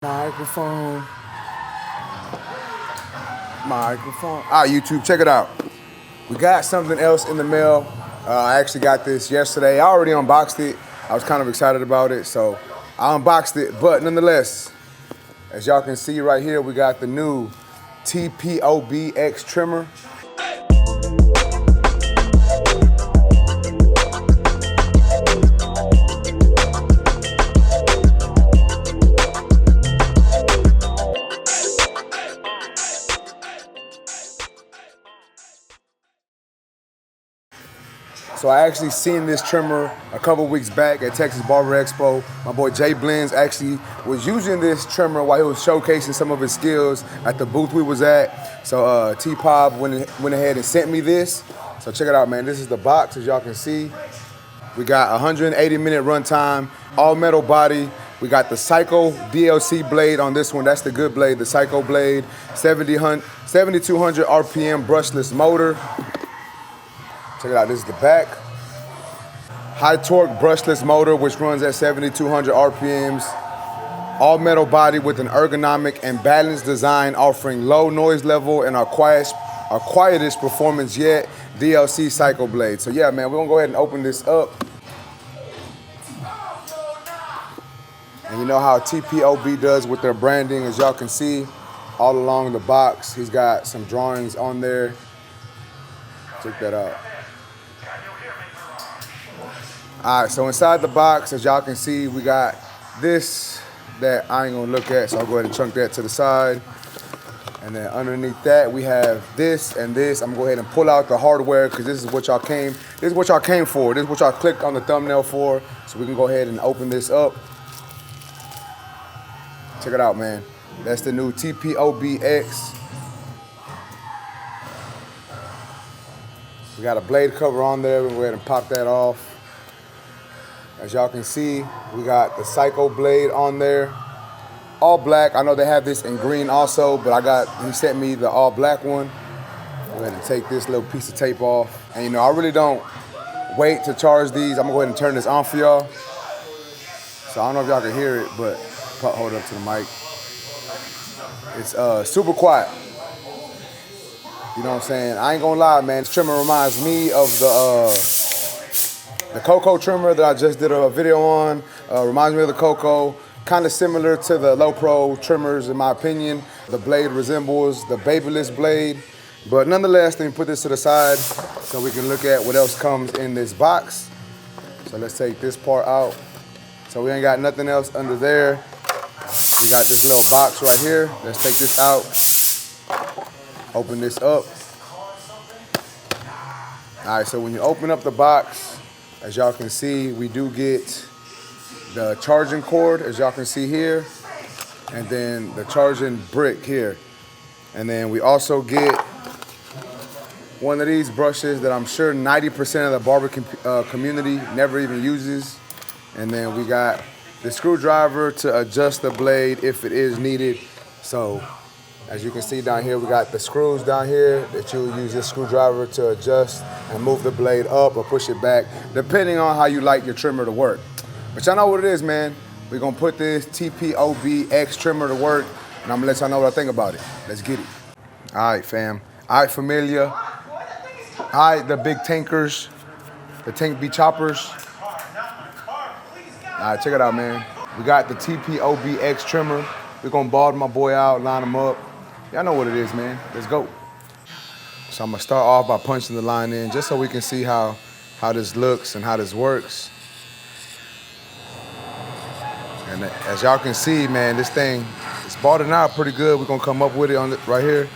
Microphone. Microphone. All right, YouTube, check it out. We got something else in the mail. I actually got this yesterday. I already unboxed it. I was kind of excited about it, so I unboxed it. But nonetheless, as y'all can see right here, we got the new TPOB X Trimmer. So I actually seen this trimmer a couple weeks back at Texas Barber Expo. My boy Jay Blends actually was using this trimmer while he was showcasing some of his skills at the booth we was at. So TPOB went ahead and sent me this. So check it out, man. This is the box, as y'all can see. We got 180-minute runtime, all metal body. We got the Psycho DLC blade on this one. That's the good blade, the Psycho blade. 7,200 RPM brushless motor. Check it out, this is the back. High torque brushless motor, which runs at 7,200 RPMs. All metal body with an ergonomic and balanced design, offering low noise level and our quietest performance yet, DLC Psycho blade. So yeah, man, we're gonna go ahead and open this up. And you know how TPOB does with their branding, as y'all can see, all along the box, he's got some drawings on there. Check that out. All right, so inside the box, as y'all can see, we got this that I ain't gonna look at, so I'll go ahead and chunk that to the side. And then underneath that, we have this and this. I'm gonna go ahead and pull out the hardware because this is what y'all came for. This is what y'all clicked on the thumbnail for. So we can go ahead and open this up. Check it out, man. That's the new TPOB X. We got a blade cover on there. We'll go ahead and pop that off. As y'all can see, we got the Psycho blade on there. All black. I know they have this in green also, but he sent me the all black one. Go ahead and take this little piece of tape off. And you know, I really don't wait to charge these. I'm gonna go ahead and turn this on for y'all. So I don't know if y'all can hear it, but hold up to the mic. It's super quiet. You know what I'm saying? I ain't gonna lie, man. This trimmer reminds me of the Coco trimmer that I just did a video on. Reminds me of the Coco. Kind of similar to the low pro trimmers in my opinion. The blade resembles the Babyliss blade. But nonetheless, let me put this to the side so we can look at what else comes in this box. So let's take this part out. So we ain't got nothing else under there. We got this little box right here. Let's take this out. Open this up. All right, so when you open up the box, as y'all can see, we do get the charging cord, as y'all can see here, and then the charging brick here. And then we also get one of these brushes that I'm sure 90% of the barber community never even uses. And then we got the screwdriver to adjust the blade if it is needed. So as you can see down here, we got the screws down here that you'll use this screwdriver to adjust and move the blade up or push it back, depending on how you like your trimmer to work. But y'all know what it is, man. We're gonna put this TPOB X Trimmer to work, and I'm gonna let y'all know what I think about it. Let's get it. All right, fam. All right, familia. All right, the big tankers, the tank B choppers. All right, check it out, man. We got the TPOB X Trimmer. We're gonna bald my boy out, line him up. Y'all know what it is, man. Let's go. So I'm gonna start off by punching the line in just so we can see how this looks and how this works. And as y'all can see, man, this thing is balding out pretty good. We're gonna come up with it on right here.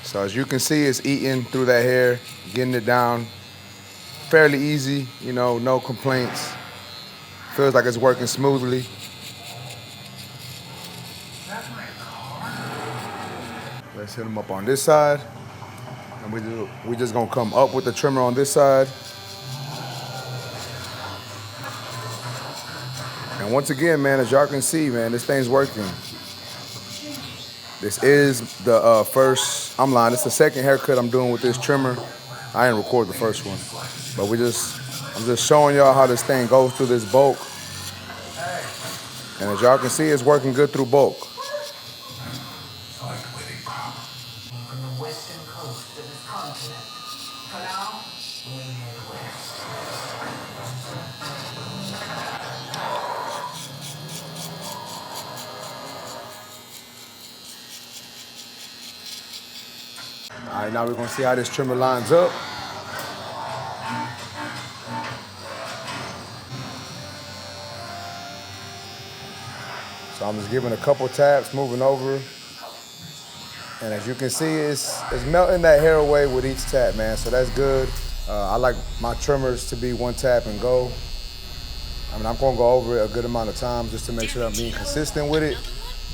So as you can see, it's eating through that hair, getting it down fairly easy, you know, no complaints. Feels like it's working smoothly. Let's hit them up on this side. And we just gonna come up with the trimmer on this side. And once again, man, as y'all can see, man, this thing's working. This is the first, I'm lying, it's the second haircut I'm doing with this trimmer. I didn't record the first one, but I'm just showing y'all how this thing goes through this bulk. And as y'all can see, it's working good through bulk. From the western coast of this continent. For now, we head west. All right, now we're gonna see how this trimmer lines up. So I'm just giving a couple taps, moving over. And as you can see, it's melting that hair away with each tap, man. So that's good. I like my trimmers to be one tap and go. I mean, I'm gonna go over it a good amount of times just to make sure I'm being consistent with it.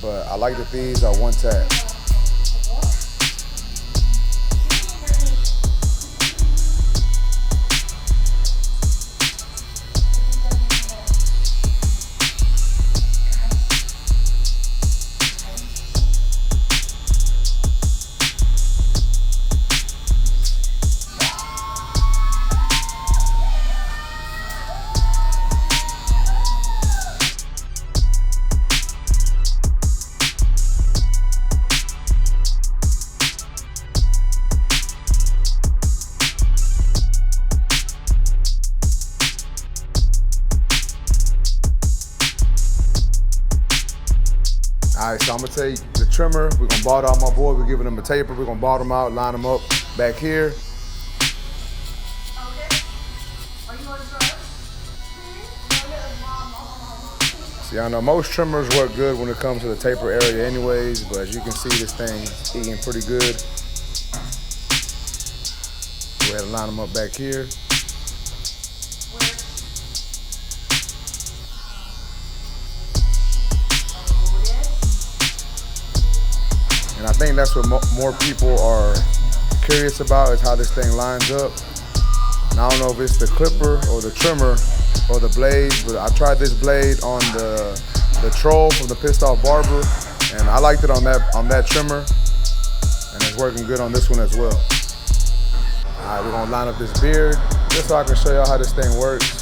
But I like that these are one tap. All right, so I'm gonna take the trimmer, we're gonna ball out my board, we're giving them a taper, we're gonna ball them out, line them up back here. Okay. Are you gonna try? So y'all know most trimmers work good when it comes to the taper area anyways, but as you can see, this thing's eating pretty good. Go ahead and line them up back here. And I think that's what more people are curious about, is how this thing lines up. And I don't know if it's the clipper or the trimmer or the blade, but I tried this blade on the Troll from the Pissed Off Barber, and I liked it on that trimmer, and it's working good on this one as well. All right, we're gonna line up this beard just so I can show y'all how this thing works.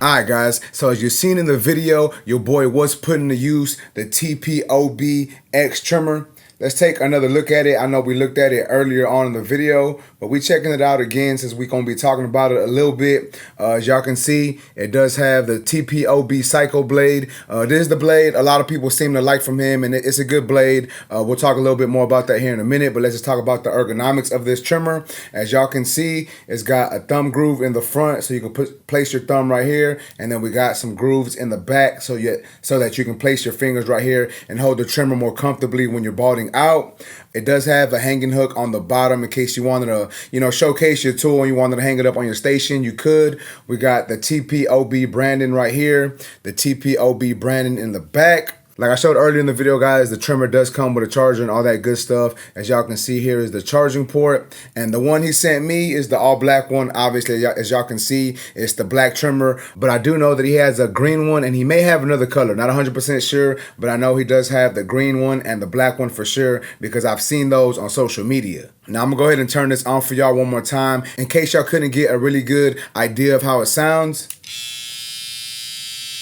Alright guys, so as you've seen in the video, your boy was putting to use the TPOB X Trimmer. Let's take another look at it. I know we looked at it earlier on in the video, but we checking it out again since we're going to be talking about it a little bit. As y'all can see, it does have the TPOB Psycho blade. This is the blade a lot of people seem to like from him, and it's a good blade. We'll talk a little bit more about that here in a minute, but let's just talk about the ergonomics of this trimmer. As y'all can see, it's got a thumb groove in the front, so you can place your thumb right here, and then we got some grooves in the back so that you can place your fingers right here and hold the trimmer more comfortably when you're balding out. It does have a hanging hook on the bottom in case you wanted to, showcase your tool and you wanted to hang it up on your station, you could. We got the TPOB branding right here, the TPOB branding in the back. Like I showed earlier in the video, guys, the trimmer does come with a charger and all that good stuff. As y'all can see, here is the charging port. And the one he sent me is the all black one. Obviously, as y'all can see, it's the black trimmer. But I do know that he has a green one, and he may have another color. Not 100% sure, but I know he does have the green one and the black one for sure, because I've seen those on social media. Now I'm gonna go ahead and turn this on for y'all one more time in case y'all couldn't get a really good idea of how it sounds.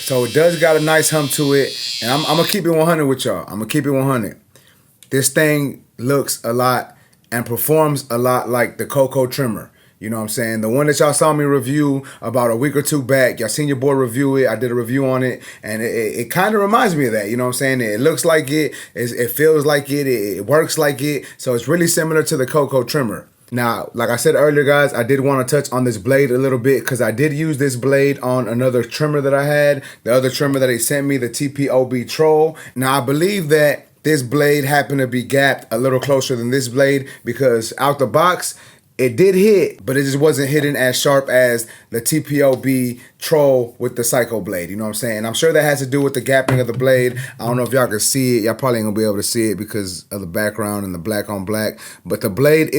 So it does got a nice hum to it, and I'm gonna keep it 100 with y'all. I'm gonna keep it 100. This thing looks a lot and performs a lot like the Coco trimmer. You know what I'm saying? The one that y'all saw me review about a week or two back. Y'all seen your boy review it. I did a review on it, and it kind of reminds me of that. You know what I'm saying? It looks like it. It feels like it. It works like it. So it's really similar to the Coco trimmer. Now, like I said earlier, guys, I did want to touch on this blade a little bit because I did use this blade on another trimmer that I had. The other trimmer that they sent me, the TPOB Troll. Now, I believe that this blade happened to be gapped a little closer than this blade because out the box, it did hit, but it just wasn't hitting as sharp as the TPOB troll with the Psycho blade. You know what I'm saying? I'm sure that has to do with the gapping of the blade. I don't know if y'all can see it. Y'all probably ain't gonna be able to see it because of the background and the black on black. But the blade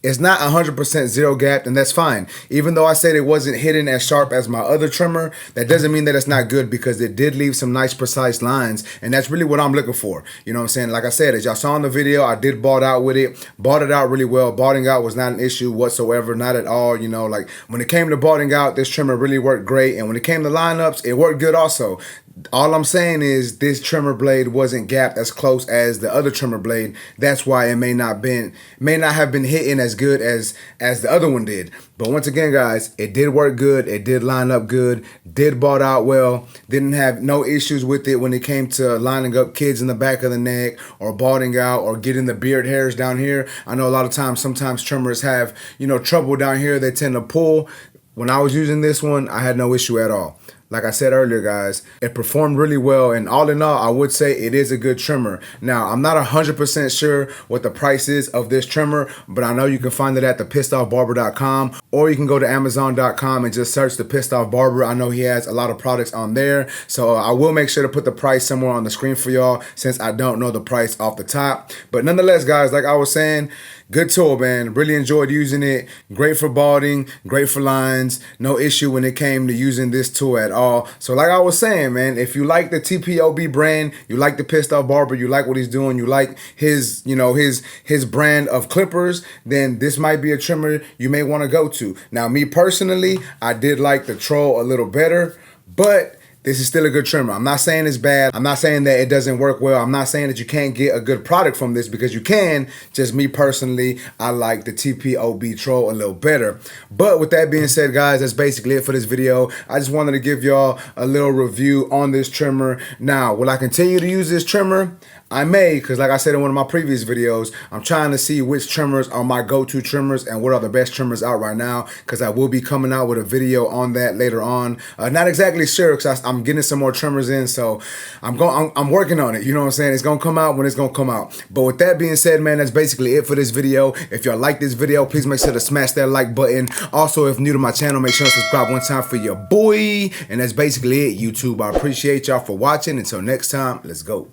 it's not 100% zero gapped, and that's fine. Even though I said it wasn't hitting as sharp as my other trimmer, that doesn't mean that it's not good, because it did leave some nice precise lines, and that's really what I'm looking for. You know what I'm saying? Like I said, as y'all saw in the video, I did bought out with it. Bought it out really well. Botting out was not an issue whatsoever, not at all. You know, like when it came to botting out, this trimmer really worked great, and when it came to lineups, it worked good also. All I'm saying is this trimmer blade wasn't gapped as close as the other trimmer blade. That's why it may not have been hitting as good as the other one did. But once again, guys, it did work good. It did line up good. Did bought out well. Didn't have no issues with it when it came to lining up kids in the back of the neck or balding out or getting the beard hairs down here. I know a lot of times, sometimes trimmers have, you know, trouble down here. They tend to pull. When I was using this one, I had no issue at all. Like I said earlier, guys, it performed really well, and all in all, I would say it is a good trimmer. Now, I'm not 100% sure what the price is of this trimmer, but I know you can find it at thepissedoffbarber.com, or you can go to amazon.com and just search the Pissed Off Barber. I know he has a lot of products on there, so I will make sure to put the price somewhere on the screen for y'all, since I don't know the price off the top. But nonetheless, guys, like I was saying, good tool, man. Really enjoyed using it. Great for balding, great for lines. No issue when it came to using this tool at all. So like I was saying, man, if you like the TPOB brand, you like the Pissed Off Barber, you like what he's doing, you like his, you know, his brand of clippers, then this might be a trimmer you may want to go to. Now, me personally, I did like the Troll a little better, but this is still a good trimmer. I'm not saying it's bad. I'm not saying that it doesn't work well. I'm not saying that you can't get a good product from this, because you can. Just me personally, I like the TPOB Troll a little better. But with that being said, guys, that's basically it for this video. I just wanted to give y'all a little review on this trimmer. Now, will I continue to use this trimmer? I may, because like I said in one of my previous videos, I'm trying to see which trimmers are my go-to trimmers and what are the best trimmers out right now, because I will be coming out with a video on that later on. Not exactly sure, because I'm getting some more trimmers in, so I'm working on it. You know what I'm saying? It's going to come out when it's going to come out. But with that being said, man, that's basically it for this video. If y'all like this video, please make sure to smash that like button. Also, if new to my channel, make sure to subscribe one time for your boy. And that's basically it, YouTube. I appreciate y'all for watching. Until next time, let's go.